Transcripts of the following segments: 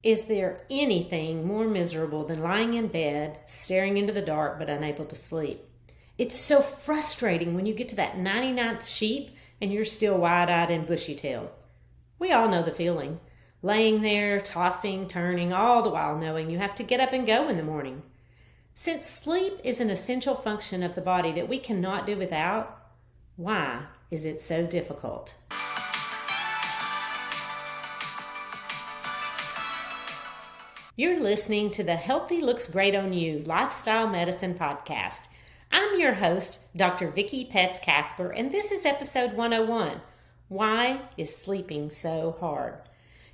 Is there anything more miserable than lying in bed, staring into the dark, but unable to sleep? It's so frustrating when you get to that 99th sheep and you're still wide-eyed and bushy-tailed. We all know the feeling. Laying there, tossing, turning, all the while knowing you have to get up and go in the morning. Since sleep is an essential function of the body that we cannot do without, why is it so difficult? You're listening to the Healthy Looks Great on You Lifestyle Medicine Podcast. I'm your host, Dr. Vickie Petz Kasper, and this is episode 101. Why is sleeping so hard?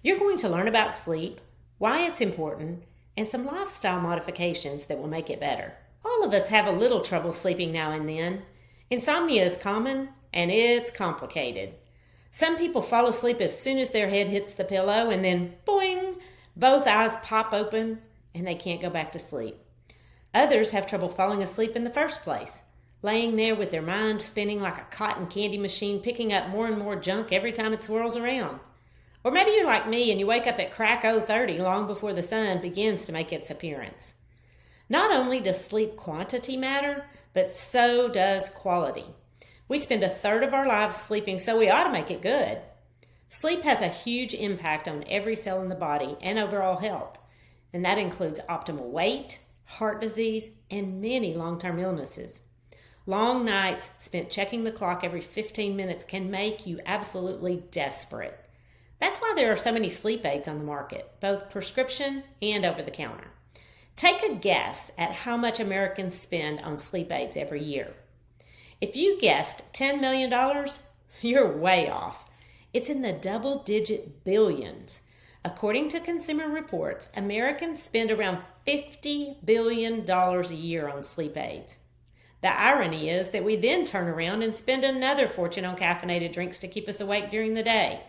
You're going to learn about sleep, why it's important, and some lifestyle modifications that will make it better. All of us have a little trouble sleeping now and then. Insomnia is common, and it's complicated. Some people fall asleep as soon as their head hits the pillow, and then boing! Both eyes pop open and they can't go back to sleep. Others have trouble falling asleep in the first place, laying there with their mind spinning like a cotton candy machine, picking up more and more junk every time it swirls around. Or maybe you're like me and you wake up at crack 0:30 long before the sun begins to make its appearance. Not only does sleep quantity matter, but so does quality. We spend a third of our lives sleeping, so we ought to make it good. Sleep has a huge impact on every cell in the body and overall health, and that includes optimal weight, heart disease, and many long-term illnesses. Long nights spent checking the clock every 15 minutes can make you absolutely desperate. That's why there are so many sleep aids on the market, both prescription and over-the-counter. Take a guess at how much Americans spend on sleep aids every year. If you guessed $10 million, you're way off. It's in the double-digit billions. According to Consumer Reports, Americans spend around $50 billion a year on sleep aids. The irony is that we then turn around and spend another fortune on caffeinated drinks to keep us awake during the day.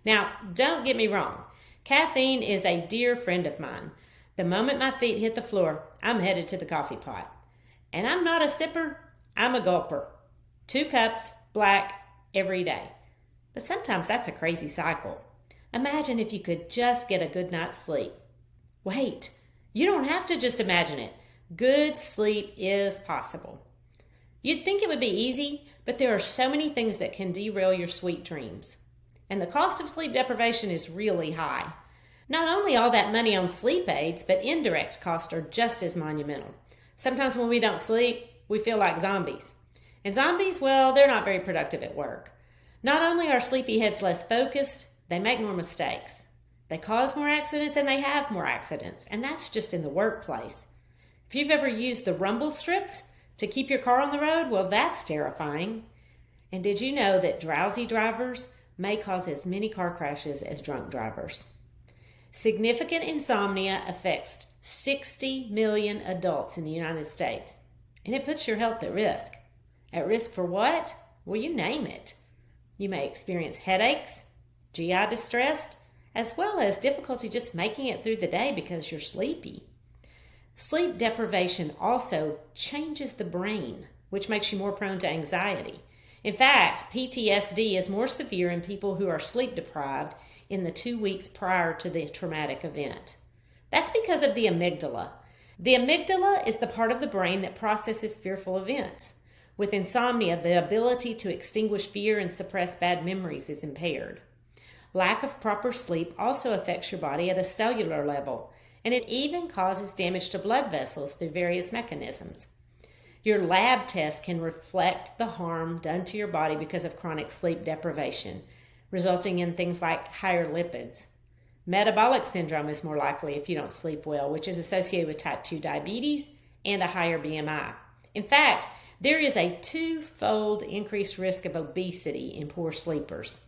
Now, don't get me wrong. Caffeine is a dear friend of mine. The moment my feet hit the floor, I'm headed to the coffee pot. And I'm not a sipper, I'm a gulper. 2 cups, black, every day. But sometimes that's a crazy cycle. Imagine if you could just get a good night's sleep. Wait, you don't have to just imagine it. Good sleep is possible. You'd think it would be easy, but there are so many things that can derail your sweet dreams. And the cost of sleep deprivation is really high. Not only all that money on sleep aids, but indirect costs are just as monumental. Sometimes when we don't sleep, we feel like zombies. And zombies, well, they're not very productive at work. Not only are sleepy heads less focused, they make more mistakes. They cause more accidents and they have more accidents, and that's just in the workplace. If you've ever used the rumble strips to keep your car on the road, well, that's terrifying. And did you know that drowsy drivers may cause as many car crashes as drunk drivers? Significant insomnia affects 60 million adults in the United States, and it puts your health at risk. At risk for what? Well, you name it. You may experience headaches, GI distress, as well as difficulty just making it through the day because you're sleepy. Sleep deprivation also changes the brain, which makes you more prone to anxiety. In fact, PTSD is more severe in people who are sleep deprived in the 2 weeks prior to the traumatic event. That's because of the amygdala. The amygdala is the part of the brain that processes fearful events. With insomnia, the ability to extinguish fear and suppress bad memories is impaired. Lack of proper sleep also affects your body at a cellular level, and it even causes damage to blood vessels through various mechanisms. Your lab test can reflect the harm done to your body because of chronic sleep deprivation, resulting in things like higher lipids. Metabolic syndrome is more likely if you don't sleep well, which is associated with type 2 diabetes and a higher BMI. In fact, there is a 2-fold increased risk of obesity in poor sleepers.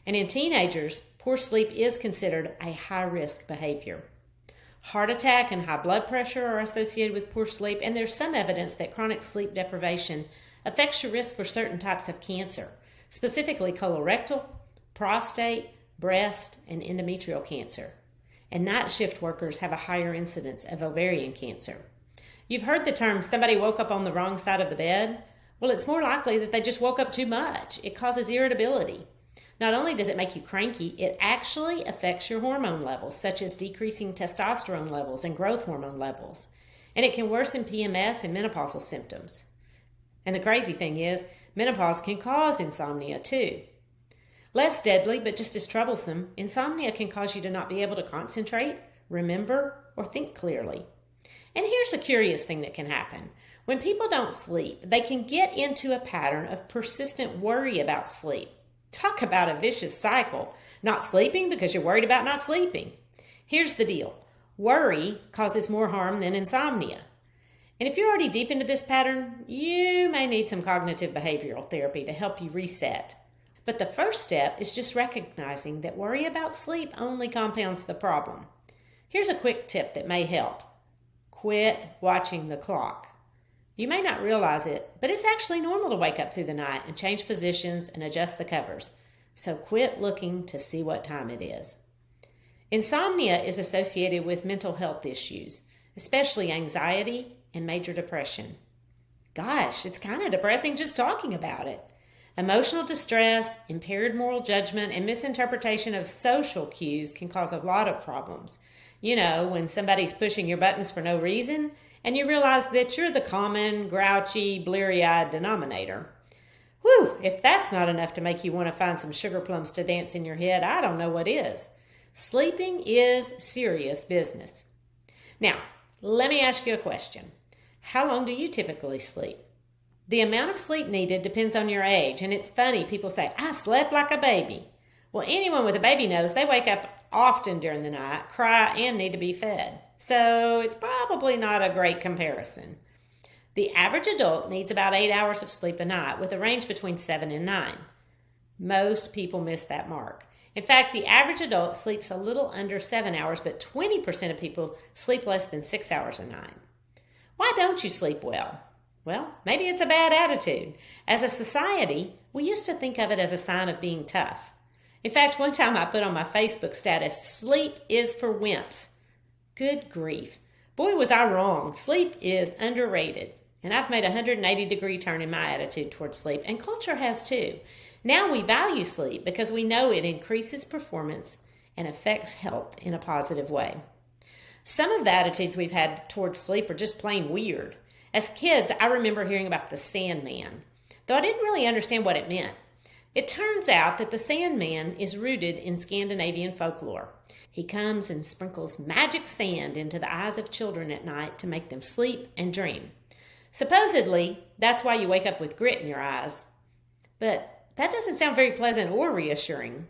And in teenagers, poor sleep is considered a high-risk behavior. Heart attack and high blood pressure are associated with poor sleep, and there's some evidence that chronic sleep deprivation affects your risk for certain types of cancer, specifically colorectal, prostate, breast, and endometrial cancer. And night shift workers have a higher incidence of ovarian cancer. You've heard the term, somebody woke up on the wrong side of the bed. Well, it's more likely that they just woke up too much. It causes irritability. Not only does it make you cranky, it actually affects your hormone levels, such as decreasing testosterone levels and growth hormone levels. And it can worsen PMS and menopausal symptoms. And the crazy thing is, menopause can cause insomnia too. Less deadly, but just as troublesome, insomnia can cause you to not be able to concentrate, remember, or think clearly. And here's a curious thing that can happen. When people don't sleep, they can get into a pattern of persistent worry about sleep. Talk about a vicious cycle. Not sleeping because you're worried about not sleeping. Here's the deal. Worry causes more harm than insomnia. And if you're already deep into this pattern, you may need some cognitive behavioral therapy to help you reset. But the first step is just recognizing that worry about sleep only compounds the problem. Here's a quick tip that may help. Quit watching the clock. You may not realize it, but it's actually normal to wake up through the night and change positions and adjust the covers. So quit looking to see what time it is. Insomnia is associated with mental health issues, especially anxiety and major depression. Gosh, it's kind of depressing just talking about it. Emotional distress, impaired moral judgment, and misinterpretation of social cues can cause a lot of problems. You know, when somebody's pushing your buttons for no reason, and you realize that you're the common, grouchy, bleary-eyed denominator. Whew, if that's not enough to make you want to find some sugar plums to dance in your head, I don't know what is. Sleeping is serious business. Now, let me ask you a question. How long do you typically sleep? The amount of sleep needed depends on your age, and it's funny, people say, I slept like a baby. Well, anyone with a baby knows they wake up often during the night, cry, and need to be fed. So it's probably not a great comparison. The average adult needs about 8 hours of sleep a night, with a range between 7 and 9. Most people miss that mark. In fact, the average adult sleeps a little under 7 hours, but 20% of people sleep less than 6 hours a night. Why don't you sleep well? Well, maybe it's a bad attitude. As a society, we used to think of it as a sign of being tough. In fact, one time I put on my Facebook status, sleep is for wimps. Good grief. Boy, was I wrong. Sleep is underrated. And I've made a 180-degree turn in my attitude towards sleep, and culture has too. Now we value sleep because we know it increases performance and affects health in a positive way. Some of the attitudes we've had towards sleep are just plain weird. As kids, I remember hearing about the Sandman, though I didn't really understand what it meant. It turns out that the Sandman is rooted in Scandinavian folklore. He comes and sprinkles magic sand into the eyes of children at night to make them sleep and dream. Supposedly, that's why you wake up with grit in your eyes. But that doesn't sound very pleasant or reassuring.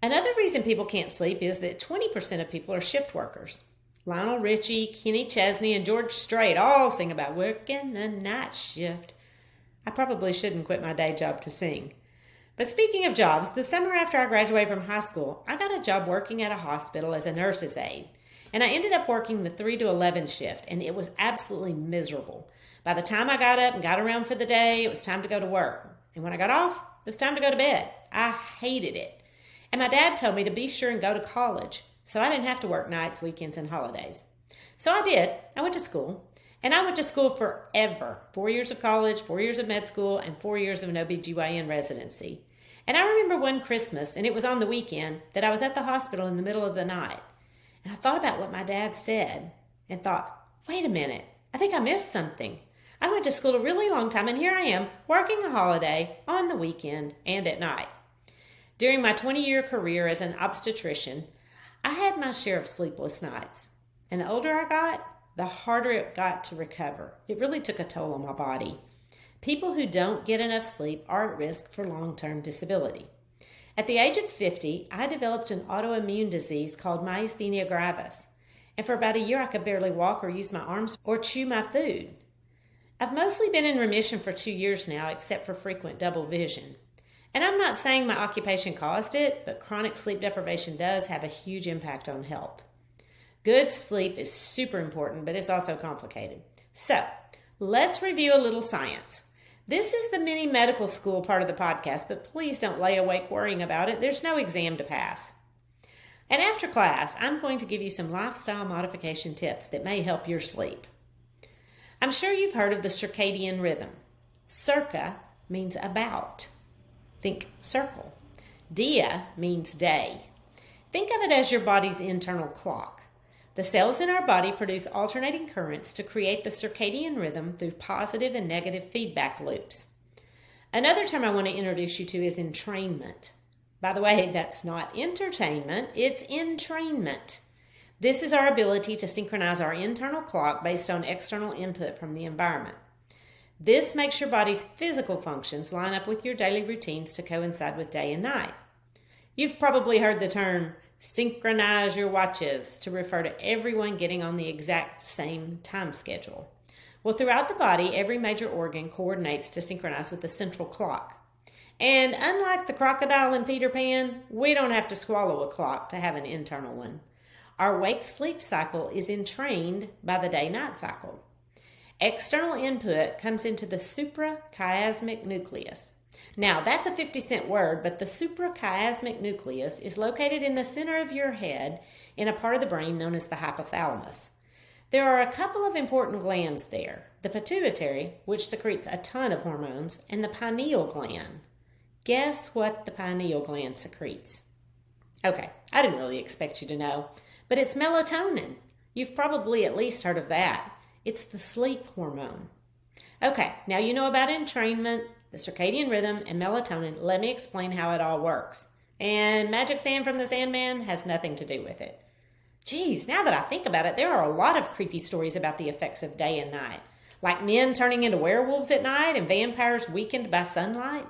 Another reason people can't sleep is that 20% of people are shift workers. Lionel Richie, Kenny Chesney, and George Strait all sing about working the night shift. I probably shouldn't quit my day job to sing. But speaking of jobs, the summer after I graduated from high school, I got a job working at a hospital as a nurse's aide. And I ended up working the 3 to 11 shift, and it was absolutely miserable. By the time I got up and got around for the day, it was time to go to work. And when I got off, it was time to go to bed. I hated it. And my dad told me to be sure and go to college, so I didn't have to work nights, weekends, and holidays. So I did. I went to school. And I went to school forever. 4 years of college, 4 years of med school, and 4 years of an OBGYN residency. And I remember one Christmas, and it was on the weekend, that I was at the hospital in the middle of the night. And I thought about what my dad said and thought, wait a minute, I think I missed something. I went to school a really long time, and here I am working a holiday on the weekend and at night. During my 20-year career as an obstetrician, I had my share of sleepless nights. And the older I got, the harder it got to recover. It really took a toll on my body. People who don't get enough sleep are at risk for long-term disability. At the age of 50, I developed an autoimmune disease called myasthenia gravis. And for about a year, I could barely walk or use my arms or chew my food. I've mostly been in remission for 2 years now, except for frequent double vision. And I'm not saying my occupation caused it, but chronic sleep deprivation does have a huge impact on health. Good sleep is super important, but it's also complicated. So, let's review a little science. This is the mini medical school part of the podcast, but please don't lay awake worrying about it. There's no exam to pass. And after class, I'm going to give you some lifestyle modification tips that may help your sleep. I'm sure you've heard of the circadian rhythm. Circa means about. Think circle. Dia means day. Think of it as your body's internal clock. The cells in our body produce alternating currents to create the circadian rhythm through positive and negative feedback loops. Another term I want to introduce you to is entrainment. By the way, that's not entertainment, it's entrainment. This is our ability to synchronize our internal clock based on external input from the environment. This makes your body's physical functions line up with your daily routines to coincide with day and night. You've probably heard the term synchronize your watches to refer to everyone getting on the exact same time schedule. Well, throughout the body, every major organ coordinates to synchronize with the central clock. And unlike the crocodile in Peter Pan, we don't have to swallow a clock to have an internal one. Our wake-sleep cycle is entrained by the day-night cycle. External input comes into the suprachiasmatic nucleus. Now, that's a 50-cent word, but the suprachiasmatic nucleus is located in the center of your head in a part of the brain known as the hypothalamus. There are a couple of important glands there, the pituitary, which secretes a ton of hormones, and the pineal gland. Guess what the pineal gland secretes? Okay, I didn't really expect you to know, but it's melatonin. You've probably at least heard of that. It's the sleep hormone. Okay, now you know about entrainment, the circadian rhythm, and melatonin. Let me explain how it all works. And magic sand from the Sandman has nothing to do with it. Geez, now that I think about it, there are a lot of creepy stories about the effects of day and night, like men turning into werewolves at night and vampires weakened by sunlight.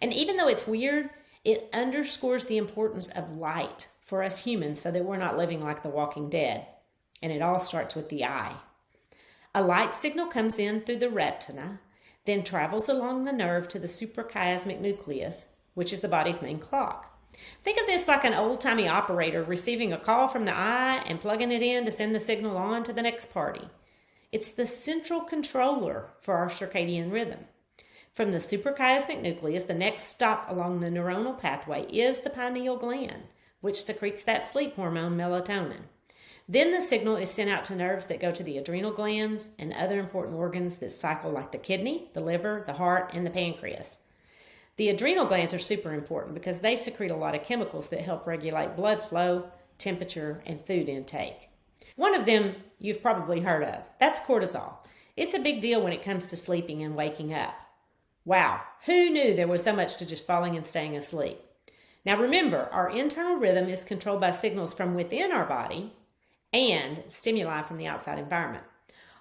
And even though it's weird, it underscores the importance of light for us humans so that we're not living like the Walking Dead. And it all starts with the eye. A light signal comes in through the retina, then travels along the nerve to the suprachiasmatic nucleus, which is the body's main clock. Think of this like an old-timey operator receiving a call from the eye and plugging it in to send the signal on to the next party. It's the central controller for our circadian rhythm. From the suprachiasmatic nucleus, the next stop along the neuronal pathway is the pineal gland, which secretes that sleep hormone, melatonin. Then the signal is sent out to nerves that go to the adrenal glands and other important organs that cycle, like the kidney, the liver, the heart, and the pancreas. The adrenal glands are super important because they secrete a lot of chemicals that help regulate blood flow, temperature, and food intake. One of them you've probably heard of. That's cortisol. It's a big deal when it comes to sleeping and waking up. Wow, who knew there was so much to just falling and staying asleep? Now remember, our internal rhythm is controlled by signals from within our body and stimuli from the outside environment.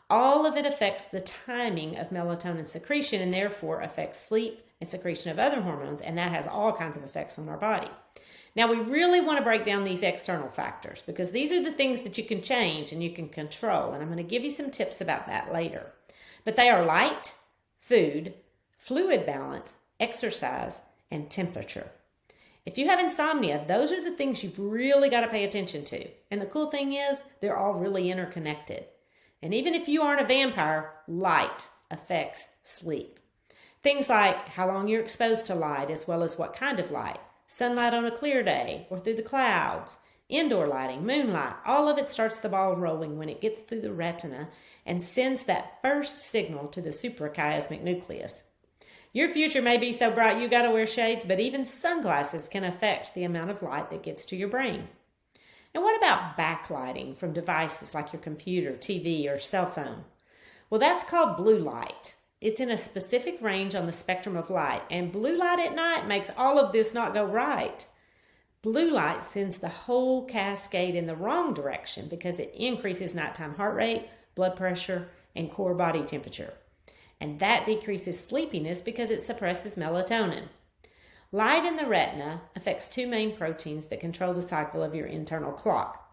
All of it affects the timing of melatonin secretion and therefore affects sleep and secretion of other hormones, and that has all kinds of effects on our body. Now, we really want to break down these external factors because these are the things that you can change and you can control, and I'm going to give you some tips about that later. But they are light, food, fluid balance, exercise, and temperature. If you have insomnia, those are the things you've really got to pay attention to. And the cool thing is, they're all really interconnected. And even if you aren't a vampire, light affects sleep. Things like how long you're exposed to light, as well as what kind of light. Sunlight on a clear day or through the clouds, indoor lighting, moonlight, all of it starts the ball rolling when it gets through the retina and sends that first signal to the suprachiasmatic nucleus. Your future may be so bright you gotta wear shades, but even sunglasses can affect the amount of light that gets to your brain. And what about backlighting from devices like your computer, TV, or cell phone? Well, that's called blue light. It's in a specific range on the spectrum of light, and blue light at night makes all of this not go right. Blue light sends the whole cascade in the wrong direction because it increases nighttime heart rate, blood pressure, and core body temperature. And that decreases sleepiness because it suppresses melatonin. Light in the retina affects two main proteins that control the cycle of your internal clock.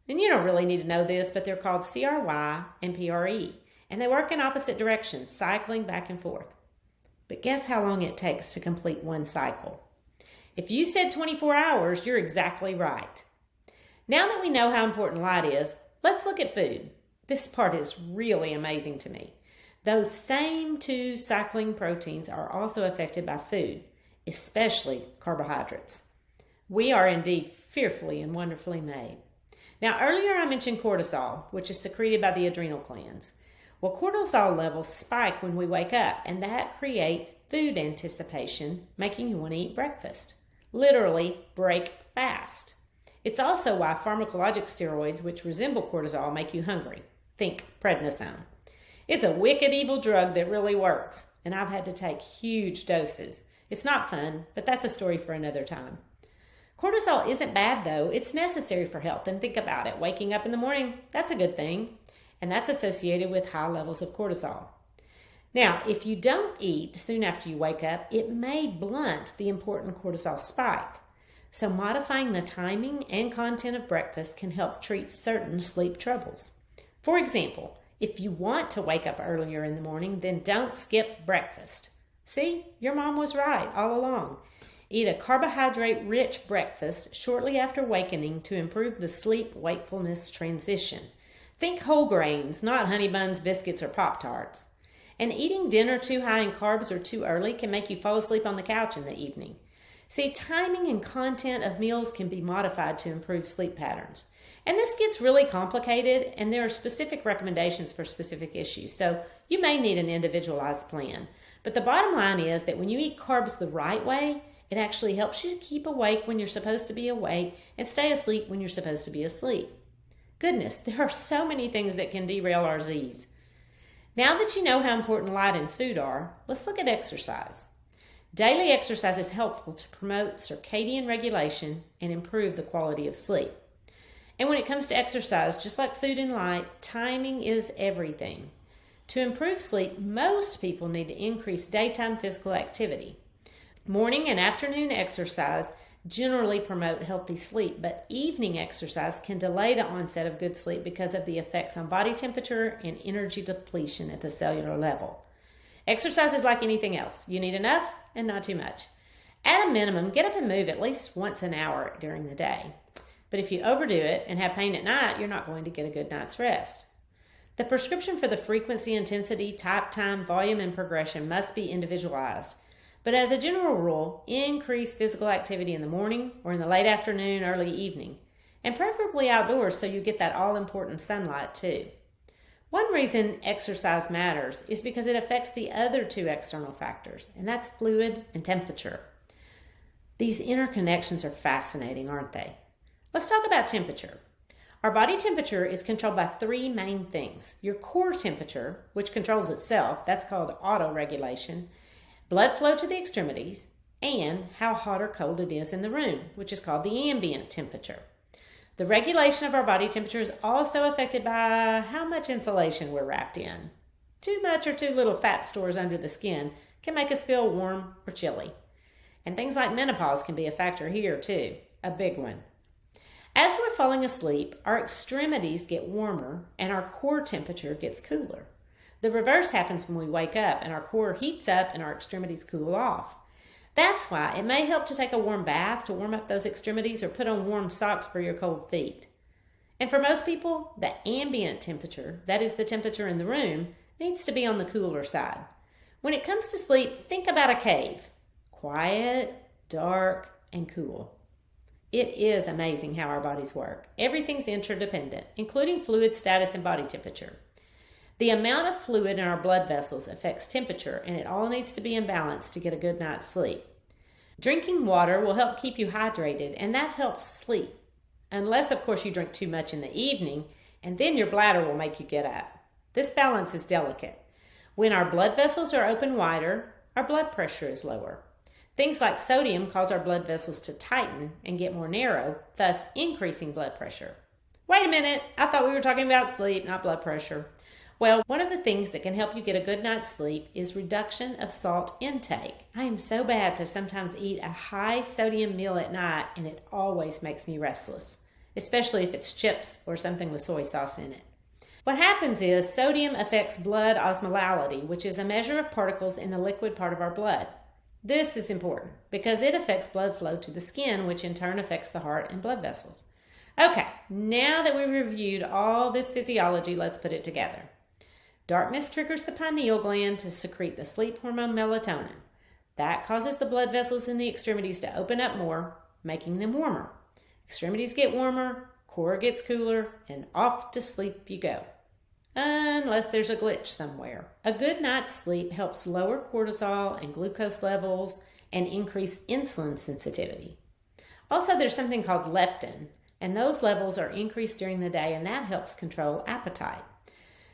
And you don't really need to know this, but they're called CRY and PRE. And they work in opposite directions, cycling back and forth. But guess how long it takes to complete one cycle? If you said 24 hours, you're exactly right. Now that we know how important light is, let's look at food. This part is really amazing to me. Those same two cycling proteins are also affected by food, especially carbohydrates. We are indeed fearfully and wonderfully made. Now, earlier I mentioned cortisol, which is secreted by the adrenal glands. Well, cortisol levels spike when we wake up, and that creates food anticipation, making you want to eat breakfast. literally break fast. It's also why pharmacologic steroids, which resemble cortisol, make you hungry. Think prednisone. It's a wicked evil drug that really works, and I've had to take huge doses. It's not fun, but that's a story for another time. Cortisol isn't bad though. It's necessary for health, and think about it. Waking up in the morning, that's a good thing, and that's associated with high levels of cortisol. Now, if you don't eat soon after you wake up, it may blunt the important cortisol spike. So modifying the timing and content of breakfast can help treat certain sleep troubles. For example, if you want to wake up earlier in the morning, then don't skip breakfast. See, your mom was right all along. Eat a carbohydrate-rich breakfast shortly after awakening to improve the sleep-wakefulness transition. Think whole grains, not honey buns, biscuits, or Pop-Tarts. And eating dinner too high in carbs or too early can make you fall asleep on the couch in the evening. See, timing and content of meals can be modified to improve sleep patterns. And this gets really complicated, and there are specific recommendations for specific issues, so you may need an individualized plan. But the bottom line is that when you eat carbs the right way, it actually helps you to keep awake when you're supposed to be awake and stay asleep when you're supposed to be asleep. Goodness, there are so many things that can derail our Z's. Now that you know how important light and food are, let's look at exercise. Daily exercise is helpful to promote circadian regulation and improve the quality of sleep. And when it comes to exercise, just like food and light, timing is everything. To improve sleep, most people need to increase daytime physical activity. Morning and afternoon exercise generally promote healthy sleep, but evening exercise can delay the onset of good sleep because of the effects on body temperature and energy depletion at the cellular level. Exercise is like anything else. You need enough and not too much. At a minimum, get up and move at least once an hour during the day. But if you overdo it and have pain at night, you're not going to get a good night's rest. The prescription for the frequency, intensity, type, time, volume, and progression must be individualized. But as a general rule, increase physical activity in the morning or in the late afternoon, early evening, and preferably outdoors so you get that all-important sunlight too. One reason exercise matters is because it affects the other two external factors, and that's fluid and temperature. These interconnections are fascinating, aren't they? Let's talk about temperature. Our body temperature is controlled by three main things. Your core temperature, which controls itself, that's called autoregulation, blood flow to the extremities, and how hot or cold it is in the room, which is called the ambient temperature. The regulation of our body temperature is also affected by how much insulation we're wrapped in. Too much or too little fat stores under the skin can make us feel warm or chilly. And things like menopause can be a factor here too, a big one. As we're falling asleep, our extremities get warmer and our core temperature gets cooler. The reverse happens when we wake up and our core heats up and our extremities cool off. That's why it may help to take a warm bath to warm up those extremities or put on warm socks for your cold feet. And for most people, the ambient temperature, that is the temperature in the room, needs to be on the cooler side. When it comes to sleep, think about a cave. Quiet, dark, and cool. It is amazing how our bodies work. Everything's interdependent, including fluid status and body temperature. The amount of fluid in our blood vessels affects temperature, and it all needs to be in balance to get a good night's sleep. Drinking water will help keep you hydrated, and that helps sleep. Unless, of course, you drink too much in the evening, and then your bladder will make you get up. This balance is delicate. When our blood vessels are open wider, our blood pressure is lower. Things like sodium cause our blood vessels to tighten and get more narrow, thus increasing blood pressure. Wait a minute, I thought we were talking about sleep, not blood pressure. Well, one of the things that can help you get a good night's sleep is reduction of salt intake. I am so bad to sometimes eat a high sodium meal at night, and it always makes me restless, especially if it's chips or something with soy sauce in it. What happens is sodium affects blood osmolality, which is a measure of particles in the liquid part of our blood. This is important because it affects blood flow to the skin, which in turn affects the heart and blood vessels. Okay, now that we've reviewed all this physiology, let's put it together. Darkness triggers the pineal gland to secrete the sleep hormone melatonin. That causes the blood vessels in the extremities to open up more, making them warmer. Extremities get warmer, core gets cooler, and off to sleep you go. Unless there's a glitch somewhere. A good night's sleep helps lower cortisol and glucose levels and increase insulin sensitivity. Also, there's something called leptin, and those levels are increased during the day, and that helps control appetite.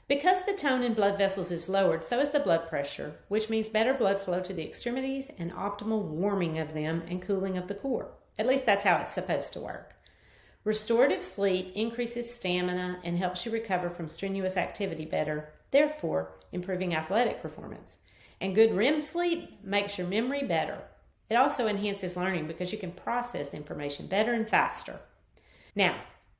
Because the tone in blood vessels is lowered, so is the blood pressure, which means better blood flow to the extremities and optimal warming of them and cooling of the core. At least that's how it's supposed to work. Restorative sleep increases stamina and helps you recover from strenuous activity better, therefore improving athletic performance. And good REM sleep makes your memory better. It also enhances learning because you can process information better and faster. Now,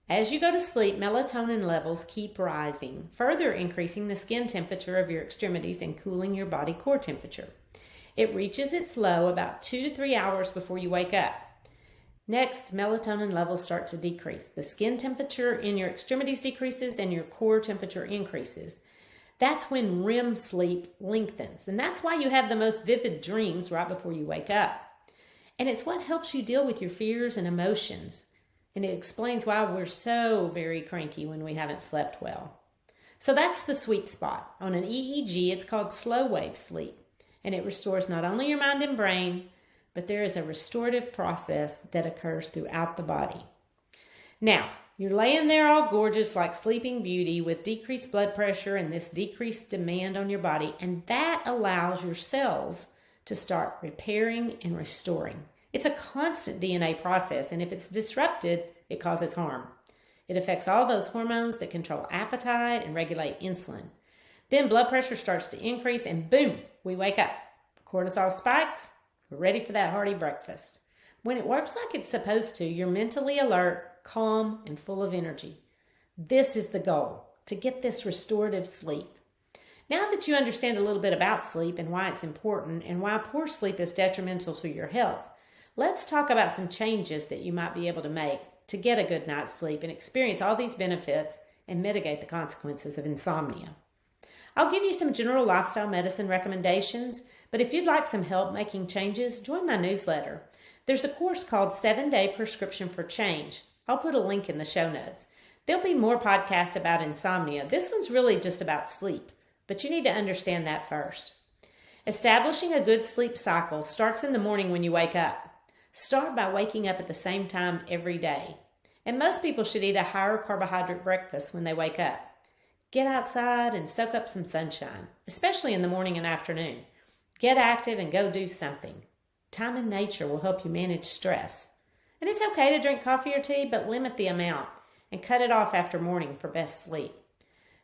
as you go to sleep, melatonin levels keep rising, further increasing the skin temperature of your extremities and cooling your body core temperature. It reaches its low about 2 to 3 hours before you wake up. Next, melatonin levels start to decrease. The skin temperature in your extremities decreases and your core temperature increases. That's when REM sleep lengthens, and that's why you have the most vivid dreams right before you wake up. And it's what helps you deal with your fears and emotions. And it explains why we're so very cranky when we haven't slept well. So that's the sweet spot. On an EEG, it's called slow wave sleep. And it restores not only your mind and brain, but there is a restorative process that occurs throughout the body. Now, you're laying there all gorgeous like Sleeping Beauty with decreased blood pressure and this decreased demand on your body. And that allows your cells to start repairing and restoring. It's a constant DNA process, and if it's disrupted, it causes harm. It affects all those hormones that control appetite and regulate insulin. Then blood pressure starts to increase, and boom, we wake up. Cortisol spikes, we're ready for that hearty breakfast. When it works like it's supposed to, you're mentally alert, calm, and full of energy. This is the goal, to get this restorative sleep. Now that you understand a little bit about sleep and why it's important and why poor sleep is detrimental to your health, let's talk about some changes that you might be able to make to get a good night's sleep and experience all these benefits and mitigate the consequences of insomnia. I'll give you some general lifestyle medicine recommendations, but if you'd like some help making changes, join my newsletter. There's a course called 7-Day Prescription for Change. I'll put a link in the show notes. There'll be more podcasts about insomnia. This one's really just about sleep, but you need to understand that first. Establishing a good sleep cycle starts in the morning when you wake up. Start by waking up at the same time every day. And most people should eat a higher carbohydrate breakfast when they wake up. Get outside and soak up some sunshine, especially in the morning and afternoon. Get active and go do something. Time in nature will help you manage stress. And it's okay to drink coffee or tea, but limit the amount and cut it off after morning for best sleep.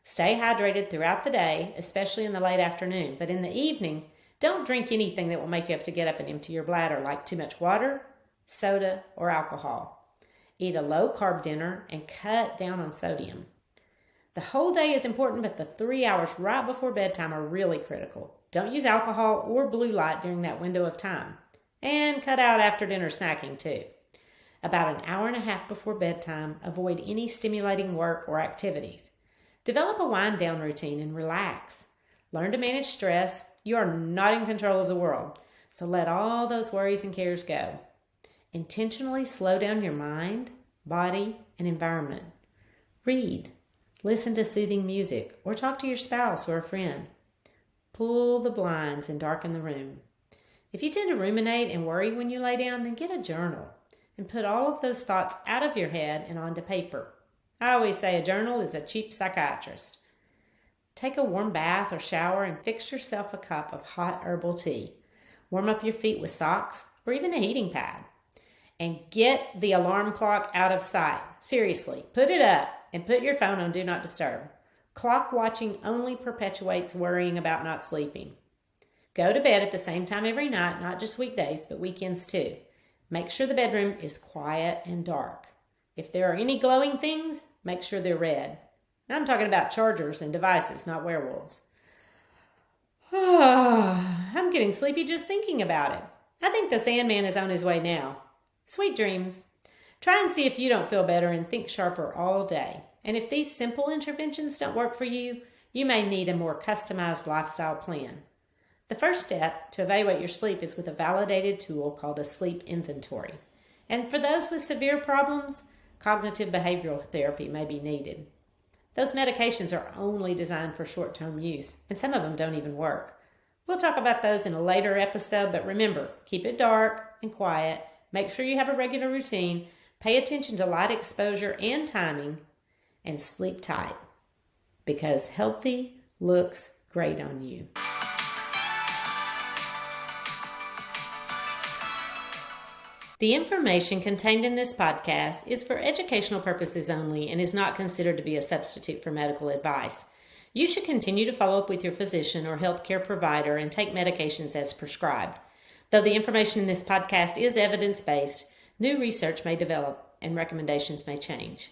Stay hydrated throughout the day, especially in the late afternoon, but in the evening, don't drink anything that will make you have to get up and empty your bladder, like too much water, soda, or alcohol. Eat a low-carb dinner and cut down on sodium. The whole day is important, but the 3 hours right before bedtime are really critical. Don't use alcohol or blue light during that window of time. And cut out after-dinner snacking too. About an hour and a half before bedtime, avoid any stimulating work or activities. Develop a wind-down routine and relax. Learn to manage stress. You are not in control of the world, so let all those worries and cares go. Intentionally slow down your mind, body, and environment. Read, listen to soothing music, or talk to your spouse or a friend. Pull the blinds and darken the room. If you tend to ruminate and worry when you lay down, then get a journal and put all of those thoughts out of your head and onto paper. I always say a journal is a cheap psychiatrist. Take a warm bath or shower and fix yourself a cup of hot herbal tea. Warm up your feet with socks or even a heating pad. And get the alarm clock out of sight. Seriously, put it up and put your phone on Do Not Disturb. Clock watching only perpetuates worrying about not sleeping. Go to bed at the same time every night, not just weekdays, but weekends too. Make sure the bedroom is quiet and dark. If there are any glowing things, make sure they're red. I'm talking about chargers and devices, not werewolves. I'm getting sleepy just thinking about it. I think the Sandman is on his way now. Sweet dreams. Try and see if you don't feel better and think sharper all day. And if these simple interventions don't work for you, you may need a more customized lifestyle plan. The first step to evaluate your sleep is with a validated tool called a sleep inventory. And for those with severe problems, cognitive behavioral therapy may be needed. Those medications are only designed for short-term use, and some of them don't even work. We'll talk about those in a later episode, but remember, keep it dark and quiet, Make sure you have a regular routine, pay attention to light exposure and timing, and sleep tight, because healthy looks great on you. The information contained in this podcast is for educational purposes only and is not considered to be a substitute for medical advice. You should continue to follow up with your physician or healthcare provider and take medications as prescribed. Though the information in this podcast is evidence-based, new research may develop and recommendations may change.